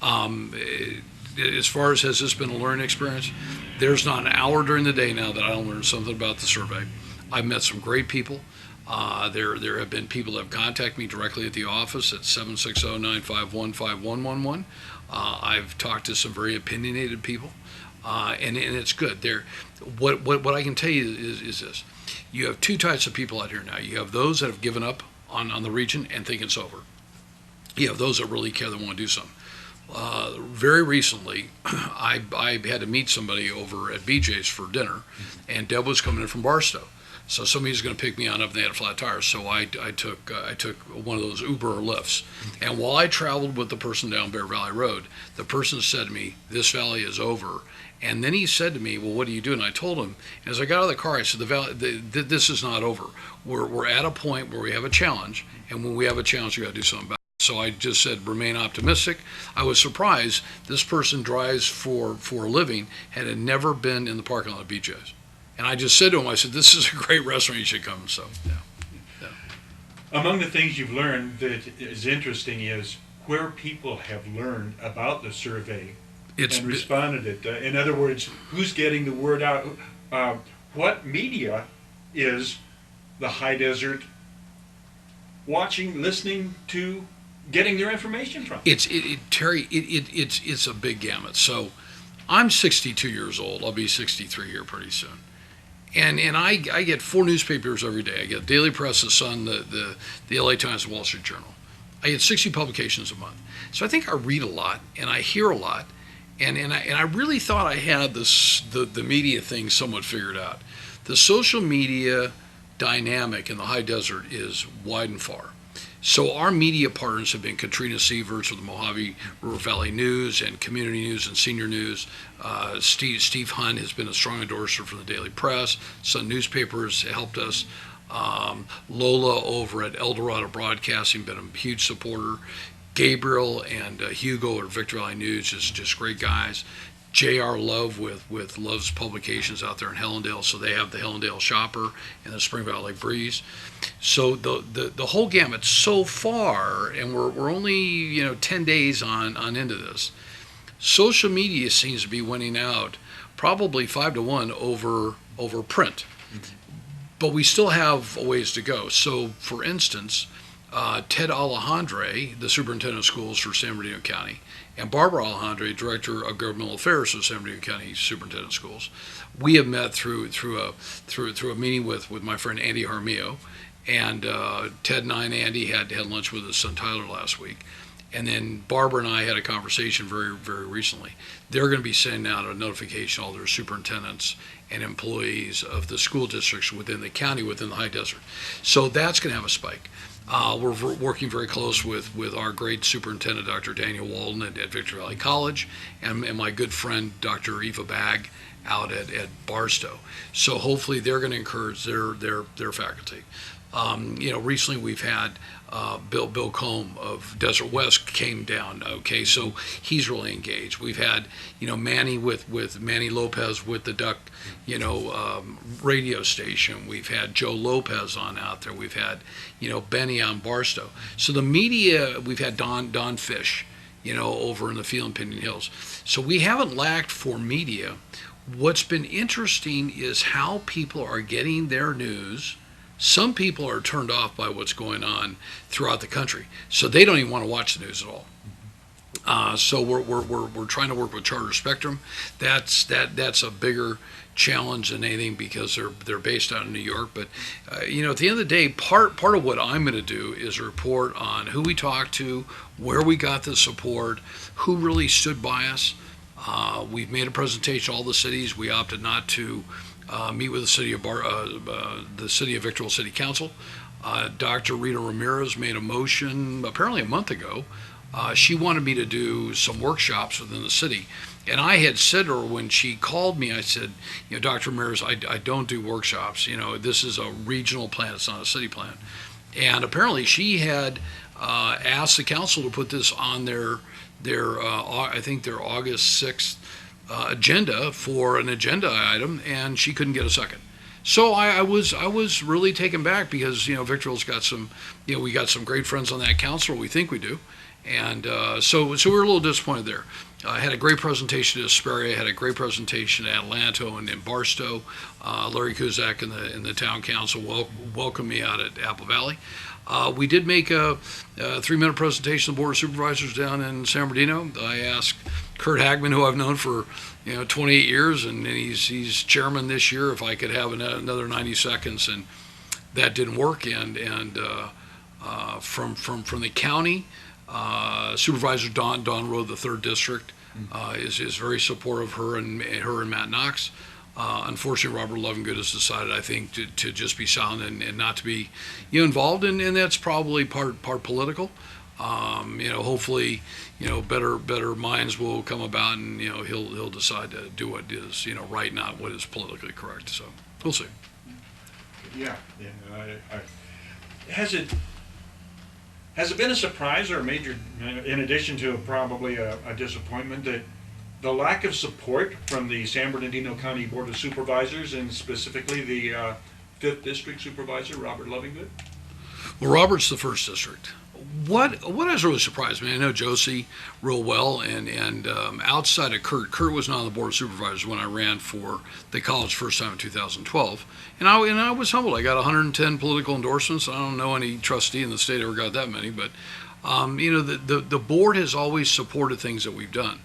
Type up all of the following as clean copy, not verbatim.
As far as has this been a learning experience, there's not an hour during the day now that I don't learn something about the survey. I've met some great people. There have been people that have contacted me directly at the office at 760-951-5111. I've talked to some very opinionated people, and it's good. What I can tell you is this: you have two types of people out here now. You have those that have given up on the region and think it's over. You have those that really care, that want to do something. Very recently, I had to meet somebody over at BJ's for dinner, and Deb was coming in from Barstow. So somebody was going to pick me on up, and they had a flat tire. So I took one of those Uber or Lyfts. And while I traveled with the person down Bear Valley Road, the person said to me, "This valley is over." And then he said to me, "Well, what do you do?" And I told him. And as I got out of the car, I said, "This is not over. We're at a point where we have a challenge, and when we have a challenge, we got to do something about it." So I just said, remain optimistic. I was surprised. This person drives for a living and had never been in the parking lot of BJ's. And I just said to him, I said, "This is a great restaurant, you should come." So, yeah. Among the things you've learned that is interesting is where people have learned about the survey and responded it. In other words, who's getting the word out? What media is the high desert watching, listening to, getting their information from? Terry, it's a big gamut. So I'm 62 years old. I'll be 63 here pretty soon. And I get 4 newspapers every day. I get Daily Press, The Sun, the LA Times, the Wall Street Journal. I get 60 publications a month. So I think I read a lot and I hear a lot. And I really thought I had the media thing somewhat figured out. The social media dynamic in the high desert is wide and far. So our media partners have been Katrina Sievers with the Mojave River Valley News and Community News and Senior News. Steve Hunt has been a strong endorser for the Daily Press. Sun Newspapers helped us. Lola over at El Dorado Broadcasting been a huge supporter. Gabriel and Hugo at Victor Valley News, just great guys. J.R. Love with Love's Publications out there in Hellendale, so they have the Hellendale Shopper and the Spring Valley Breeze. So the whole gamut so far, and we're only 10 days on into this. Social media seems to be winning out, probably 5-1 over print, but we still have a ways to go. So, for instance, Ted Alejandre, the superintendent of schools for San Bernardino County, and Barbara Alejandre, director of governmental affairs for San Bernardino County Superintendent of Schools, we have met through a meeting with my friend Andy Harmio, and Ted and I and Andy had lunch with his son Tyler last week, and then Barbara and I had a conversation very, very recently. They're going to be sending out a notification to all their superintendents and employees of the school districts within the county, within the high desert. So that's going to have a spike. We're working very close with our great superintendent, Dr. Daniel Walden at Victor Valley College, and my good friend, Dr. Eva Bagg, out at Barstow. So hopefully they're going to encourage their faculty. Recently we've had Bill Combe of Desert West came down. Okay, so he's really engaged. We've had Manny with Manny Lopez with the Duck radio station. We've had Joe Lopez on out there. We've had Benny on Barstow. So the media, we've had Don Fish over in the field in Pinyon Hills. So we haven't lacked for media. What's been interesting is how people are getting their news. Some people are turned off by what's going on throughout the country, so they don't even want to watch the news at all. So we're trying to work with Charter Spectrum. That's a bigger challenge than anything because they're based out in New York. But at the end of the day, part of what I'm going to do is report on who we talked to, where we got the support, who really stood by us. We've made a presentation to all the cities. We opted not to meet with the city of Victorville City Council. Dr. Rita Ramirez made a motion apparently a month ago. She wanted me to do some workshops within the city. And I had said to her when she called me, I said, Dr. Ramirez, I don't do workshops. This is a regional plan. It's not a city plan. And apparently she had asked the council to put this on their I think their August 6th agenda for an agenda item, and she couldn't get a second. So I was really taken back because Victorville's got some we got some great friends on that council. We think we do, And so we were a little disappointed there. I had a great presentation at Hesperia. I had a great presentation at Atlanto and in Barstow. Larry Kuzak and the town council welcomed me out at Apple Valley. We did make a 3-minute presentation to the Board of Supervisors down in San Bernardino. I asked Kurt Hagman, who I've known for 28 years, and he's chairman this year, if I could have another 90 seconds, and that didn't work. And from the county, Supervisor Don Rowe, the 3rd District, is very supportive of her and Matt Knox. Unfortunately, Robert Lovingood has decided, I think, to just be silent and not to be involved, and that's probably part political. Hopefully, better minds will come about, and he'll decide to do what is right, not what is politically correct. So we'll see. Yeah. Has it been a surprise or a major, in addition to probably a disappointment, that the lack of support from the San Bernardino County Board of Supervisors, and specifically the 5th District Supervisor, Robert Lovingood? Well, Robert's the 1st District. What has really surprised me, I know Josie real well, and outside of Kurt was not on the Board of Supervisors when I ran for the college first time in 2012, and I was humbled. I got 110 political endorsements. I don't know any trustee in the state ever got that many, but the board has always supported things that we've done.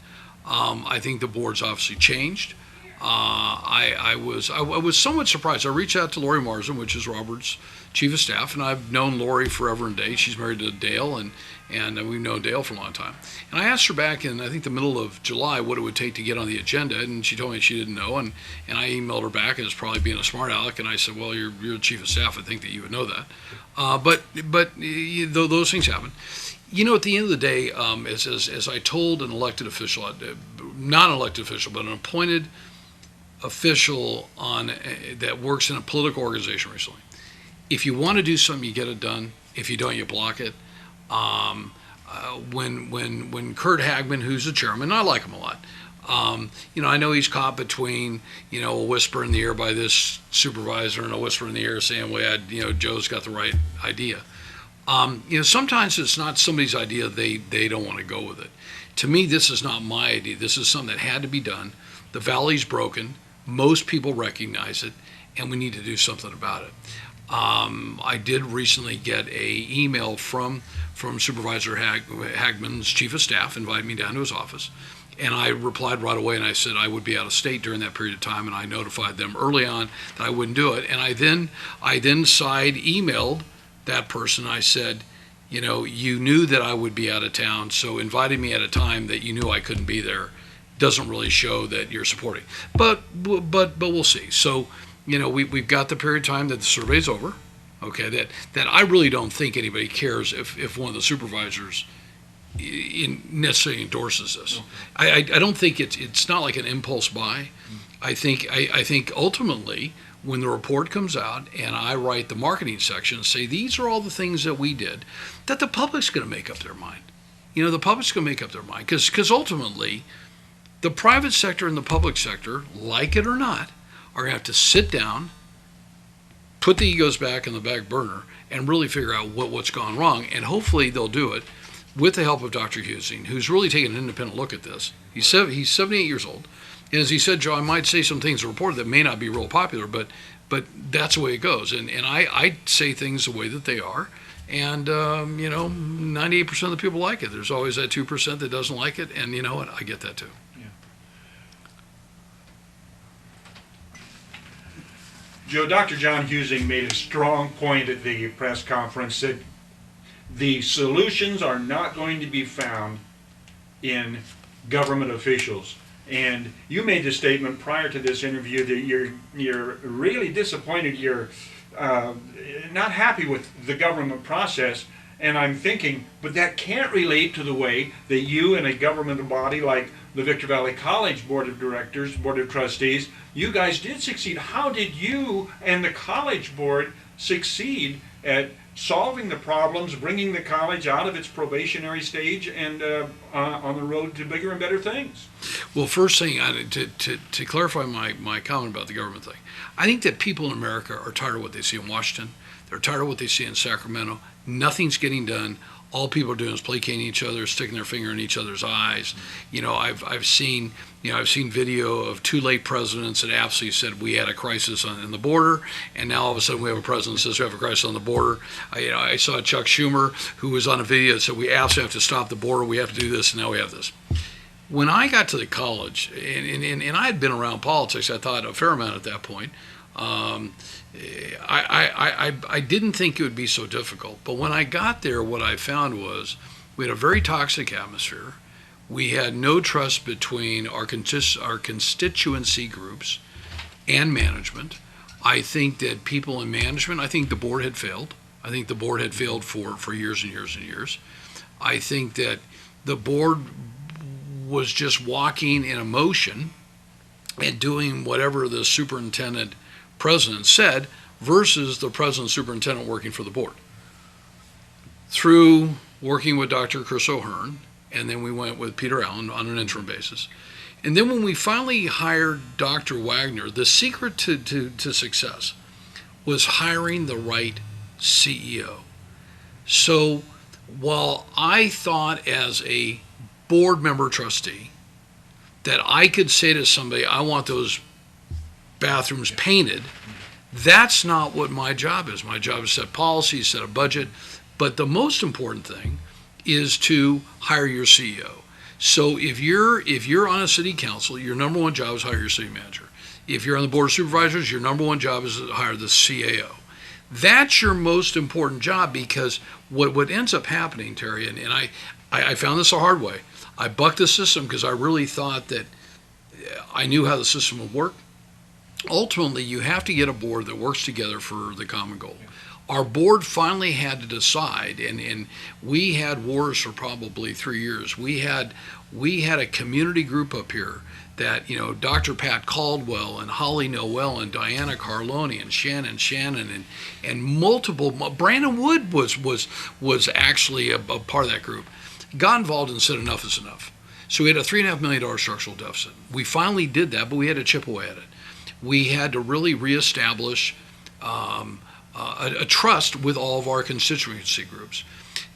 I think the board's obviously changed. I was somewhat surprised. I reached out to Lori Marsden, which is Robert's chief of staff, and I've known Lori forever and a day. She's married to Dale, and we've known Dale for a long time. And I asked her back in, I think, the middle of July what it would take to get on the agenda, and she told me she didn't know, and I emailed her back as probably being a smart aleck, and I said, well, you're the chief of staff. I think that you would know that. But those things happen. At the end of the day, as I told an elected official, not an elected official, but an appointed official that works in a political organization recently, if you want to do something, you get it done. If you don't, you block it. When Kurt Hagman, who's the chairman, I like him a lot. I know he's caught between, a whisper in the ear by this supervisor and a whisper in the ear saying, well, Joe's got the right idea. Sometimes it's not somebody's idea, they don't want to go with it. To me, this is not my idea. This is something that had to be done. The valley's broken. Most people recognize it, and we need to do something about it. I did recently get a email from Supervisor Hagman's chief of staff, inviting me down to his office. And I replied right away, and I said I would be out of state during that period of time, and I notified them early on that I wouldn't do it. And I then side emailed that person. I said, you knew that I would be out of town, so inviting me at a time that you knew I couldn't be there doesn't really show that you're supporting. But we'll see. So, we've got the period of time that the survey's over. Okay, that I really don't think anybody cares if one of the supervisors necessarily endorses this. I don't think it's not like an impulse buy. I think ultimately, when the report comes out and I write the marketing section and say these are all the things that we did, that the public's going to make up their mind. The public's going to make up their mind because ultimately, the private sector and the public sector, like it or not, are going to have to sit down, put the egos back in the back burner, and really figure out what's gone wrong. And hopefully they'll do it with the help of Dr. Husing, who's really taken an independent look at this. He's 78 years old. And as he said, Joe, I might say some things in the report that may not be real popular, but that's the way it goes. And I say things the way that they are. And, 98% of the people like it. There's always that 2% that doesn't like it. And you know what? I get that too. Joe, Dr. John Husing made a strong point at the press conference that the solutions are not going to be found in government officials. And you made the statement prior to this interview that you're really disappointed, you're not happy with the government process. And I'm thinking, but that can't relate to the way that you and a government body like the Victor Valley College Board of Directors, Board of Trustees, you guys did succeed. How did you and the college board succeed at solving the problems, bringing the college out of its probationary stage and on the road to bigger and better things? Well, first thing, to clarify my comment about the government thing, I think that people in America are tired of what they see in Washington. They're tired of what they see in Sacramento. Nothing's getting done. all people are doing is placating each other, sticking their finger in each other's eyes. I've seen video of two late presidents that absolutely said we had a crisis in the border, and now all of a sudden we have a president that says we have a crisis on the border. I saw Chuck Schumer, who was on a video that said we absolutely have to stop the border, we have to do this, and now we have this. When I got to the college, and I had been around politics, I thought a fair amount at that point. I didn't think it would be so difficult, but when I got there, what I found was we had a very toxic atmosphere. We had no trust between our constituency groups and management. I think that people in management, I think the board had failed. I think the board had failed for years and years and years. I think that the board was just walking in emotion and doing whatever the superintendent president said versus the president superintendent working for the board. Through working with Dr. Chris O'Hearn, and then we went with Peter Allen on an interim basis. And then when we finally hired Dr. Wagner, the secret to success was hiring the right CEO. So while I thought as a board member trustee that I could say to somebody, I want those bathrooms painted, that's not what my job is. My job is to set policies, set a budget, but the most important thing is to hire your CEO. So if you're on a city council, your number one job is hire your city manager. If you're on the board of supervisors, your number one job is to hire the CAO. That's your most important job, because what ends up happening, Terry, and I found this the hard way. I bucked the system because I really thought that I knew how the system would work. Ultimately, you have to get a board that works together for the common goal. Our board finally had to decide, and we had wars for probably 3 years. We had a community group up here that, Dr. Pat Caldwell and Holly Noel and Diana Carloni and Shannon and multiple. Brandon Wood was actually a part of that group. Got involved and said enough is enough. So we had a $3.5 million structural deficit. We finally did that, but we had to chip away at it. We had to really reestablish a trust with all of our constituency groups.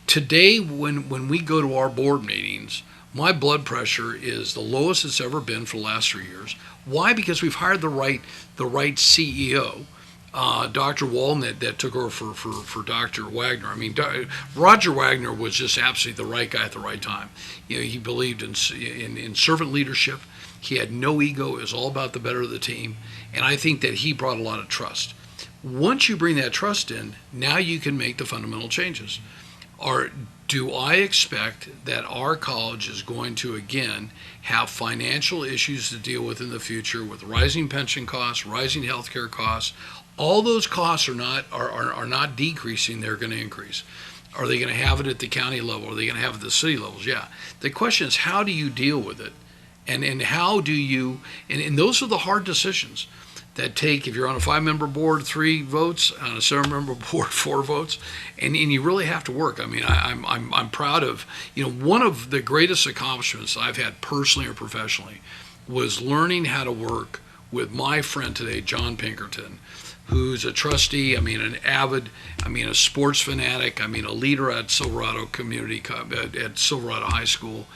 Today, when we go to our board meetings, my blood pressure is the lowest it's ever been for the last 3 years. Why? Because we've hired the right CEO, Dr. Walden, that took over for Dr. Wagner. I mean, Roger Wagner was just absolutely the right guy at the right time. He believed in servant leadership. He had no ego. It was all about the better of the team. And I think that he brought a lot of trust. Once you bring that trust in, now you can make the fundamental changes. Do I expect that our college is going to, again, have financial issues to deal with in the future with rising pension costs, rising healthcare costs? All those costs are not decreasing, they're going to increase. Are they going to have it at the county level? Are they going to have it at the city levels? Yeah. The question is, how do you deal with it? And how do you, and those are the hard decisions that take, if you're on a 5-member board, 3 votes, on a 7-member board, 4 votes, and you really have to work. I mean, I'm proud of, one of the greatest accomplishments I've had personally or professionally was learning how to work with my friend today, John Pinkerton, who's a trustee, an avid, a sports fanatic, a leader at Silverado at Silverado High School.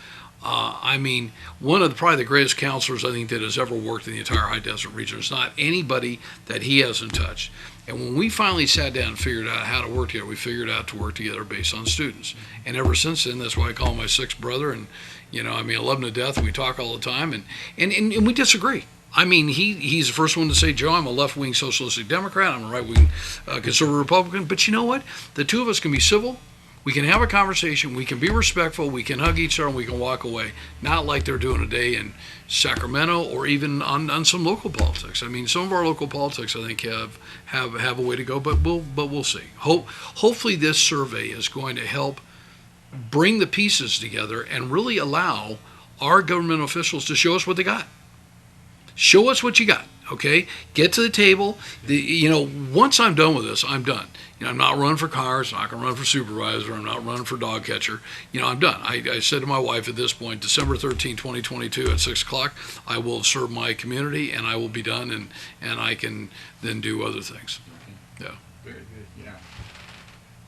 One of probably the greatest counselors I think that has ever worked in the entire high desert region. There's not anybody that he hasn't touched. And when we finally sat down and figured out how to work together, we figured out to work together based on students. And ever since then, that's why I call him my sixth brother. And, I love him to death. And we talk all the time. And we disagree. He's the first one to say, Joe, I'm a left-wing socialistic Democrat. I'm a right-wing conservative Republican. But you know what? The two of us can be civil. We can have a conversation, we can be respectful, we can hug each other, and we can walk away. Not like they're doing today in Sacramento or even on some local politics. Some of our local politics, I think, have a way to go, but we'll see. Hopefully this survey is going to help bring the pieces together and really allow our government officials to show us what they got. Show us what you got, okay? Get to the table. Once I'm done with this, I'm done. I'm not running for Congress. I'm not going to run for supervisor. I'm not running for dog catcher. I'm done. I said to my wife at this point, December 13, 2022 at 6 o'clock, I will have served my community and I will be done, and I can then do other things. Yeah. Very good, yeah.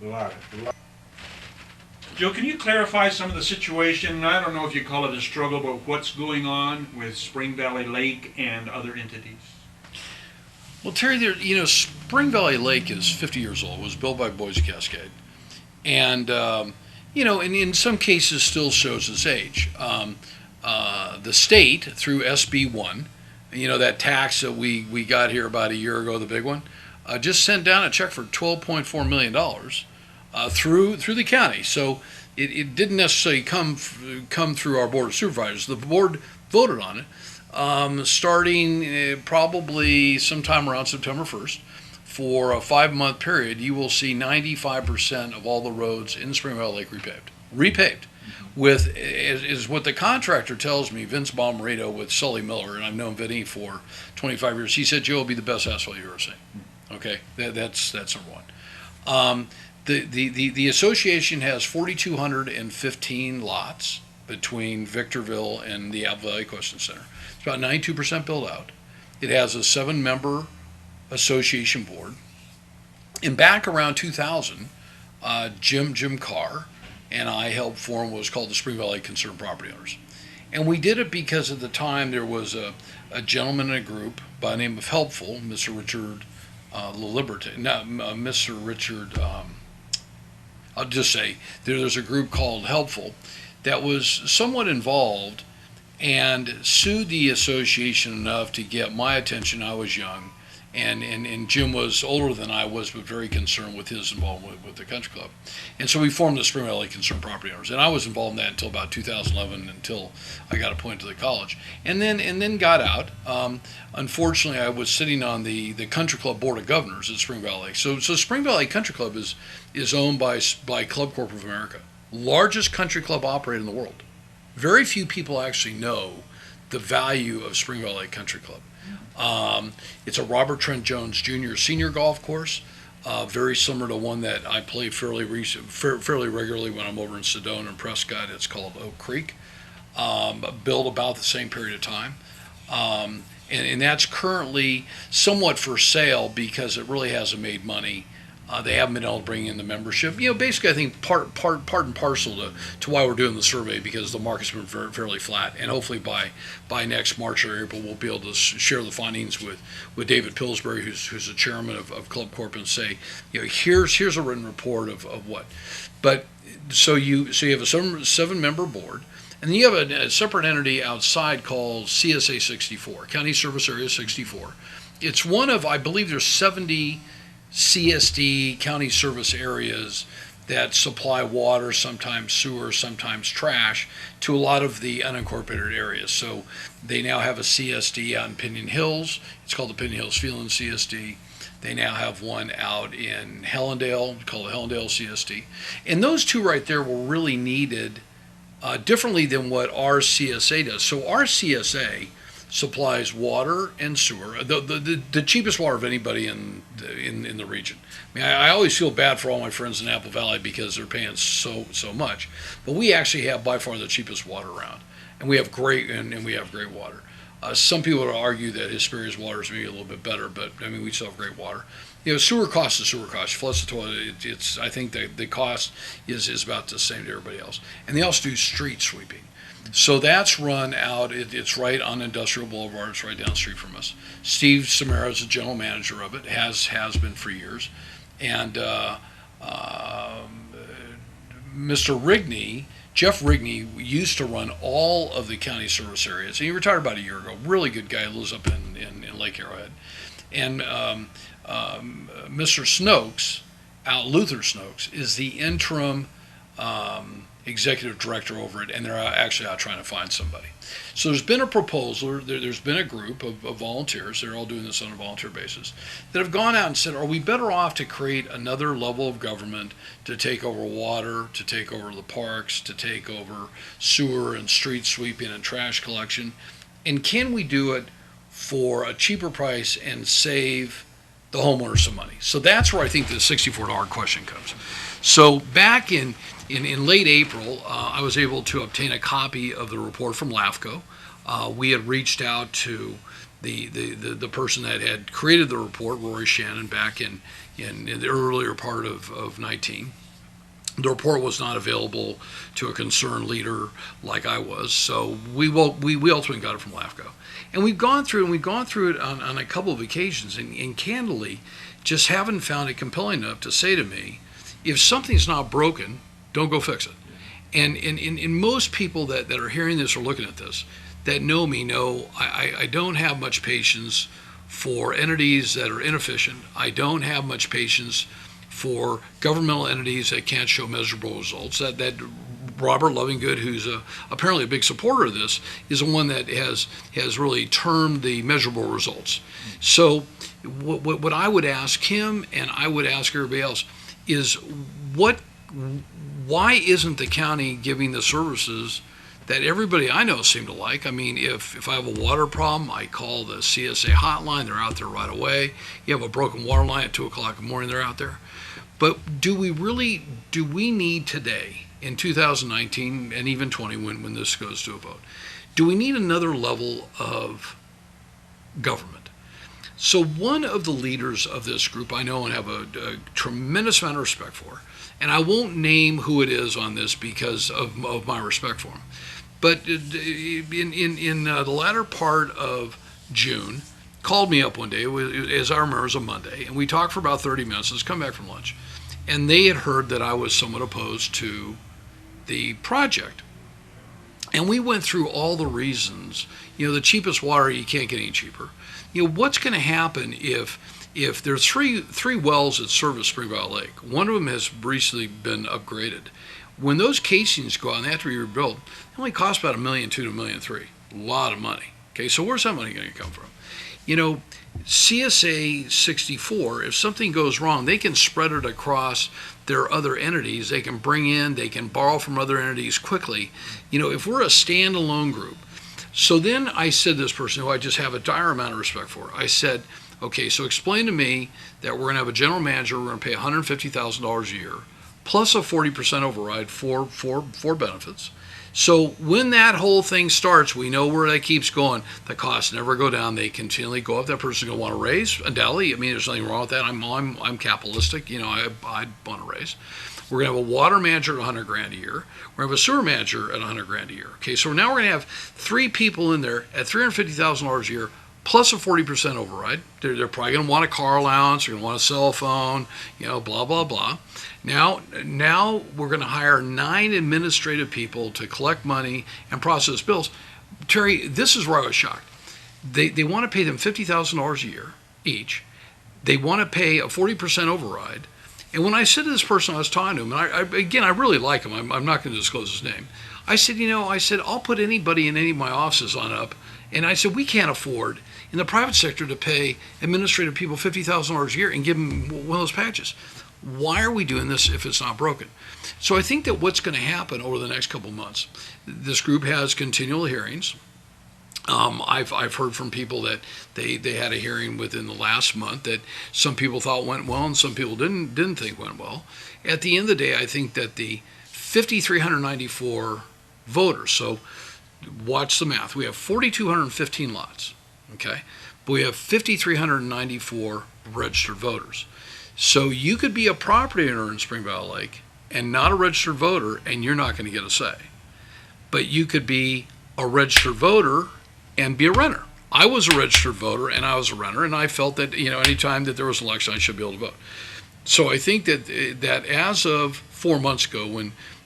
A lot. Joe, can you clarify some of the situation? I don't know if you call it a struggle, but what's going on with Spring Valley Lake and other entities? Well, Terry, Spring Valley Lake is 50 years old. It was built by Boise Cascade, and and in some cases still shows its age. The state through SB1, that tax that we got here about a year ago, the big one, just sent down a check for $12.4 million through the county. So it didn't necessarily come through our board of supervisors. The board voted on it, starting probably sometime around September 1st. For a 5-month period, you will see 95% of all the roads in Spring Valley Lake repaved. With is what the contractor tells me, Vince Bomarito with Sully Miller, and I've known Vinny for 25 years. He said, "Joe, will be the best asphalt you've ever seen." Okay, that's number one. The association has 4,215 lots between Victorville and the Apple Valley Equestrian Center. It's about 92% built out. It has a 7-member association board. And back around 2000, Jim Carr and I helped form what was called the Spring Valley Concerned Property Owners. And we did it because at the time there was a gentleman in a group by the name of Helpful, Mr. Richard Mr. Richard, I'll just say there's a group called Helpful that was somewhat involved and sued the association enough to get my attention. I was young, and Jim was older than I was, but very concerned with his involvement with the country club. And so we formed the Spring Valley Concerned Property Owners, and I was involved in that until about 2011, until I got appointed to the college, and then got out. Unfortunately, I was sitting on the country club board of governors at Spring Valley. So Spring Valley Country Club is owned by Club Corp of America, largest country club operator in the world. Very few people actually know the value of Spring Valley Country Club. It's a Robert Trent Jones Jr. senior golf course, very similar to one that I play fairly regularly when I'm over in Sedona and Prescott. It's called Oak Creek, built about the same period of time. And that's currently somewhat for sale because it really hasn't made money. They haven't been able to bring in the membership. Basically, I think part and parcel to why we're doing the survey, because the market's been fairly flat, and hopefully by next March or April we'll be able to share the findings with David Pillsbury, who's the chairman of Club Corp, and say, here's a written report of what. But so you have a 7-member board, and then you have a separate entity outside called CSA 64, County Service Area 64. It's one of, I believe there's 70 CSD, county service areas, that supply water, sometimes sewer, sometimes trash, to a lot of the unincorporated areas. So they now have a CSD out in Pinion Hills. It's called the Pinion Hills Field CSD. They now have one out in Hellendale, called the Hellendale CSD. And those two right there were really needed differently than what our CSA does. So our CSA supplies water and sewer, the cheapest water of anybody in the region. I mean, I always feel bad for all my friends in Apple Valley because they're paying so much, but we actually have by far the cheapest water around, and we have great water. Some people would argue that Hesperia's water is maybe a little bit better, but I mean, we still have great water. Sewer cost is sewer cost. You flush the toilet, I think the cost is about the same to everybody else. And they also do street sweeping. So that's run out. It's right on Industrial Boulevard. It's right down the street from us. Steve Samara is the general manager of it. Has been for years. And Mr. Rigney, Jeff Rigney, used to run all of the county service areas. And he retired about a year ago. Really good guy. Lives up in Lake Arrowhead. And Mr. Snokes, Luther Snokes, is the interim executive director over it, and they're actually out trying to find somebody. So there's been a proposal, there's been a group of volunteers, they're all doing this on a volunteer basis, that have gone out and said, are we better off to create another level of government to take over water, to take over the parks, to take over sewer and street sweeping and trash collection, and can we do it for a cheaper price and save the homeowner some money? So that's where I think the $64 question comes. So back in late April, I was able to obtain a copy of the report from LAFCO. We had reached out to the person that had created the report, Rory Shannon, back in the earlier part of 19. The report was not available to a concerned leader like I was, so we ultimately got it from LAFCO. And we've gone through it on a couple of occasions, and candidly, just haven't found it compelling enough to say to me, if something's not broken, don't go fix it. And most people that are hearing this or looking at this, that know me, know I don't have much patience for entities that are inefficient. I don't have much patience for governmental entities that can't show measurable results. That Robert Lovingood, who's apparently a big supporter of this, is the one that has really termed the measurable results. So what I would ask him, and I would ask everybody else, is why isn't the county giving the services that everybody I know seem to like? I mean, if I have a water problem, I call the CSA hotline. They're out there right away. You have a broken water line at 2 o'clock in the morning, they're out there. But do we need today, in 2019 and even 20, when this goes to a vote, do we need another level of government? So one of the leaders of this group I know and have a tremendous amount of respect for, and I won't name who it is on this because of my respect for him, but in the latter part of June, called me up one day, as I remember, it was a Monday, and we talked for about 30 minutes. Let's come back from lunch. And they had heard that I was somewhat opposed to the project. And we went through all the reasons. The cheapest water, you can't get any cheaper. What's going to happen if there's three wells that service Spring Valley Lake? One of them has recently been upgraded. When those casings go out and they have to be rebuilt, it only costs about $1.2 million to $1.3 million. A lot of money. Okay, so where's that money going to come from? CSA 64, if something goes wrong, they can spread it across their other entities. They can they can borrow from other entities quickly. If we're a standalone group. So then I said to this person who I just have a dire amount of respect for, I said, okay, so explain to me that we're going to have a general manager, we're going to pay $150,000 a year, plus a 40% override for benefits. So when that whole thing starts, we know where that keeps going. The costs never go down; they continually go up. That person's going to want to raise, undoubtedly. I mean, there's nothing wrong with that. I'm capitalistic. I want to raise. We're going to have a water manager at $100,000 a year. We're going to have a sewer manager at $100,000 a year. Okay, so now we're going to have 3 people in there at $350,000 a year, plus a 40% override. They're probably going to want a car allowance. They're going to want a cell phone. Blah blah blah. Now we're going to hire 9 administrative people to collect money and process bills. Terry, this is where I was shocked. They want to pay them $50,000 a year each. They want to pay a 40% override. And when I said to this person I was talking to him, and I really like him. I'm not going to disclose his name. I said, I'll put anybody in any of my offices on up. And I said, we can't afford in the private sector to pay administrative people $50,000 a year and give them one of those patches. Why are we doing this if it's not broken? So I think that what's going to happen over the next couple of months, this group has continual hearings. I've heard from people that they had a hearing within the last month that some people thought went well and some people didn't think went well. At the end of the day, I think that the 5,394 voters, so watch the math, we have 4,215 lots, okay? But we have 5,394 registered voters. So you could be a property owner in Spring Valley Lake and not a registered voter, and you're not going to get a say. But you could be a registered voter and be a renter. I was a registered voter and I was a renter, and I felt that anytime that there was an election, I should be able to vote. So I think that as of 4 months ago,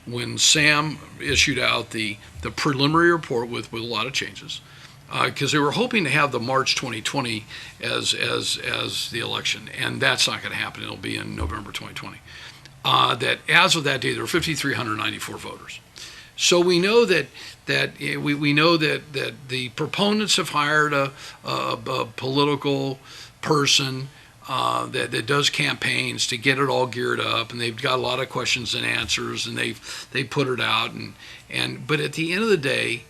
when Sam issued out the preliminary report with a lot of changes, because they were hoping to have the March 2020 as the election, and that's not going to happen. It'll be in November 2020. That as of that day, there were 5,394 voters. So we know that we know that the proponents have hired a political person that does campaigns to get it all geared up, and they've got a lot of questions and answers, and they put it out, but at the end of the day,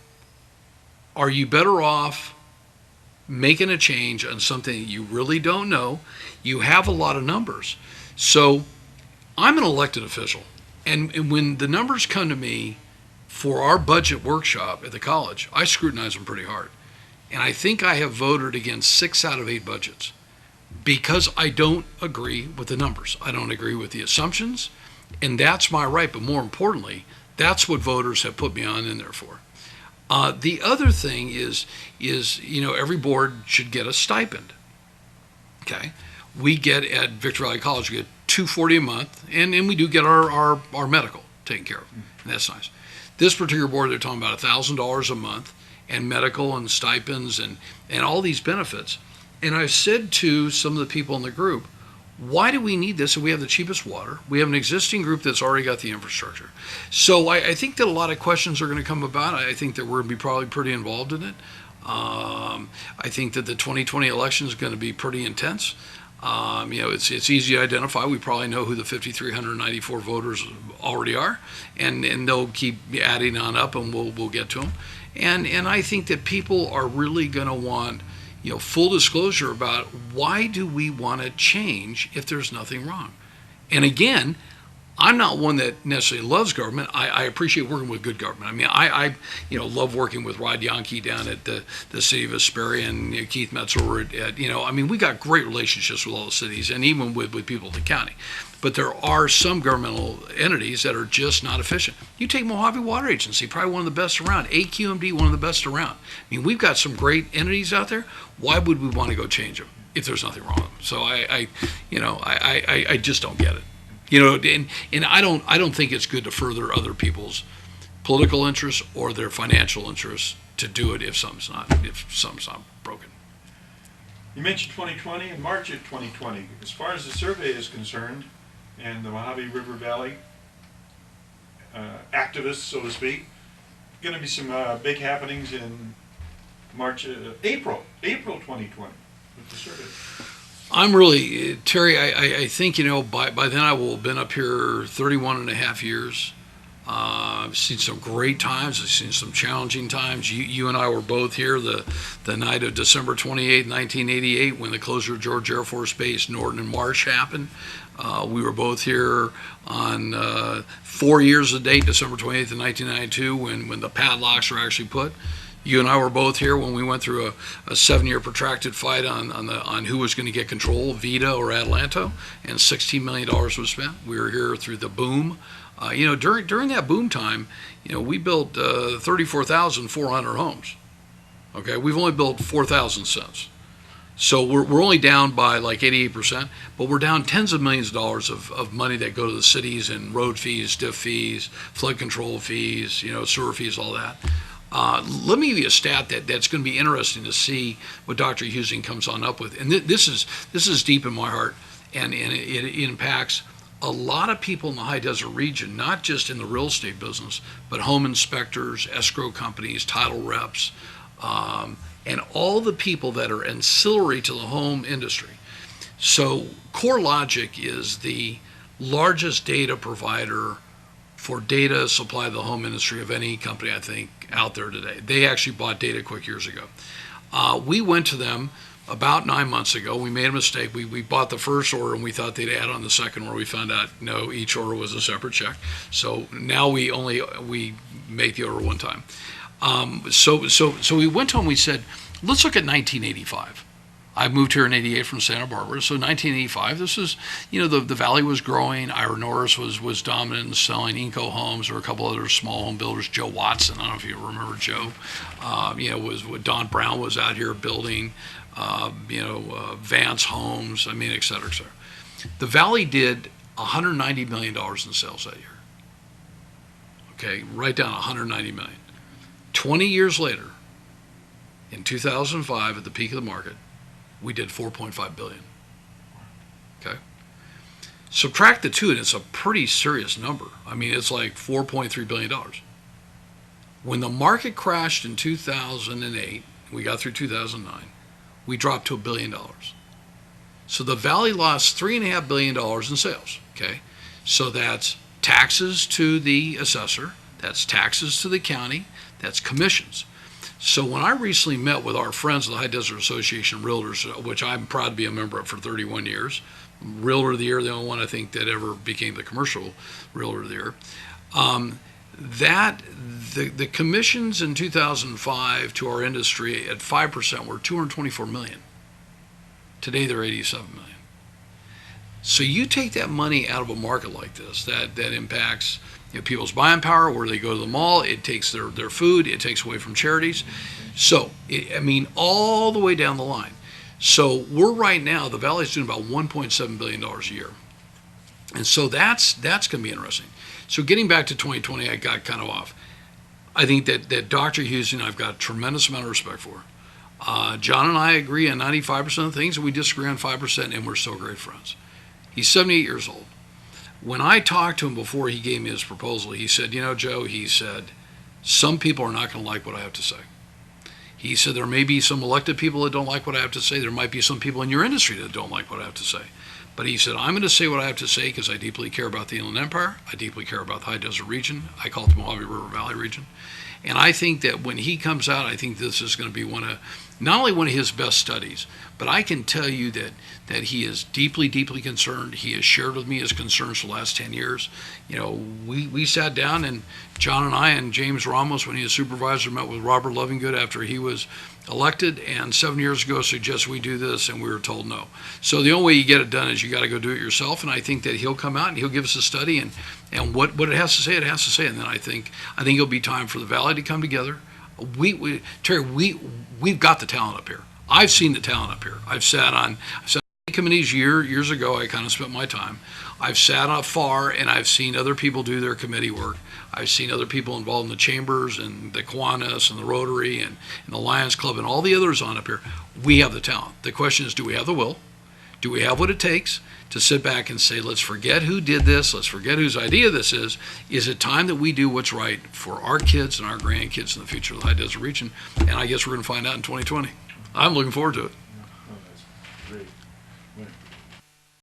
are you better off making a change on something that you really don't know? You have a lot of numbers. So I'm an elected official, and when the numbers come to me for our budget workshop at the college, I scrutinize them pretty hard. And I think I have voted against 6 out of 8 budgets because I don't agree with the numbers. I don't agree with the assumptions. And that's my right, but more importantly, that's what voters have put me on in there for. The other thing is every board should get a stipend. Okay, we get at Victor Valley College, we get $240 a month, and we do get our medical taken care of, and that's nice. This particular board, they're talking about $1,000 a month and medical and stipends and all these benefits. And I've said to some of the people in the group, why do we need this if we have the cheapest water? We have an existing group that's already got the infrastructure. So I think that a lot of questions are going to come about. I think that we're going to be probably pretty involved in it. I think that the 2020 election is going to be pretty intense. It's easy to identify. We probably know who the 5,394 voters already are, and they'll keep adding on up, and we'll get to them. And I think that people are really going to want full disclosure about why do we want to change if there's nothing wrong. And again, I'm not one that necessarily loves government. I appreciate working with good government. I mean, I love working with Rod Yankee down at the city of Hesperia and Keith Metzel. We got great relationships with all the cities and even with people in the county. But there are some governmental entities that are just not efficient. You take Mojave Water Agency, probably one of the best around. AQMD, one of the best around. We've got some great entities out there. Why would we want to go change them if there's nothing wrong with them? So I just don't get it. And I don't think it's good to further other people's political interests or their financial interests to do it if something's not broken. You mentioned 2020 and March of 2020. As far as the survey is concerned, and the Mojave River Valley activists, so to speak, going to be some big happenings in April 2020 with the survey. I'm really, Terry, I think, by then I will have been up here 31 and a half years. I've seen some great times. I've seen some challenging times. You and I were both here the night of December 28, 1988, when the closure of George Air Force Base, Norton and Marsh happened. We were both here on 4 years of date, December 28th of 1992, when the padlocks were actually put. You and I were both here when we went through a 7-year protracted fight on who was going to get control, Vita or Adelanto, and $16 million was spent. We were here through the boom. During that boom time, we built 34,400 homes. Okay, we've only built 4,000 since. So we're only down by like 88%, but we're down tens of millions of dollars of money that go to the cities in road fees, DIF fees, flood control fees, sewer fees, all that. Let me give you a stat that's going to be interesting to see what Dr. Husing comes on up with. And this is deep in my heart, and it impacts a lot of people in the high desert region, not just in the real estate business, but home inspectors, escrow companies, title reps, and all the people that are ancillary to the home industry. So CoreLogic is the largest data provider for data supply to the home industry of any company, I think, out there today. They actually bought DataQuick years ago. We went to them about 9 months ago. We made a mistake. We bought the first order and we thought they'd add on the second order. We found out no, each order was a separate check. So now we make the order one time. So we went to them. We said, let's look at 1985. I moved here in '88 from Santa Barbara. So 1985, this is, the valley was growing. Ira Norris was dominant in selling Inco homes. There were a couple other small home builders. Joe Watson, I don't know if you remember Joe. Don Brown was out here building, Vance Homes, et cetera, et cetera. The valley did $190 million in sales that year. Okay, right down $190 million. 20 years later, in 2005, at the peak of the market, we did $4.5 billion. Okay. Subtract the two, and it's a pretty serious number. It's like $4.3 billion. When the market crashed in 2008, we got through 2009, we dropped to $1 billion. So the valley lost $3.5 billion in sales. Okay. So that's taxes to the assessor, that's taxes to the county, that's commissions. So when I recently met with our friends of the High Desert Association Realtors, which I'm proud to be a member of for 31 years, Realtor of the Year, the only one I think that ever became the commercial Realtor of the Year, the commissions in 2005 to our industry at 5% were $224 million. Today they're $87 million. So you take that money out of a market like this that impacts people's buying power, where they go to the mall. It takes their food. It takes away from charities. So, all the way down the line. So we're right now, the Valley's doing about $1.7 billion a year. And so that's going to be interesting. So getting back to 2020, I got kind of off. I think that Dr. Houston, I've got a tremendous amount of respect for. John and I agree on 95% of things, and we disagree on 5%, and we're still great friends. He's 78 years old. When I talked to him before he gave me his proposal, he said, Joe, he said, some people are not going to like what I have to say. He said, there may be some elected people that don't like what I have to say. There might be some people in your industry that don't like what I have to say. But he said, I'm going to say what I have to say because I deeply care about the Inland Empire. I deeply care about the High Desert region. I call it the Mojave River Valley region. And I think that when he comes out, I think this is going to be not only one of his best studies, but I can tell you that he is deeply, deeply concerned. He has shared with me his concerns for the last 10 years. We sat down, and John and I and James Ramos, when he was supervisor, met with Robert Lovingood after he was elected, and 7 years ago suggested we do this, and we were told no. So the only way you get it done is you got to go do it yourself, and I think that he'll come out and he'll give us a study, and what it has to say, it has to say. And then I think it'll be time for the Valley to come together. Terry, we've got the talent up here. I've seen the talent up here. I've sat on committees years ago. I kind of spent my time. I've sat afar, and I've seen other people do their committee work. I've seen other people involved in the chambers and the Kiwanis and the Rotary and the Lions Club and all the others on up here. We have the talent. The question is, do we have the will? Do we have what it takes to sit back and say, let's forget who did this, let's forget whose idea this is? Is it time that we do what's right for our kids and our grandkids in the future of the High Desert region? And I guess we're going to find out in 2020. I'm looking forward to it.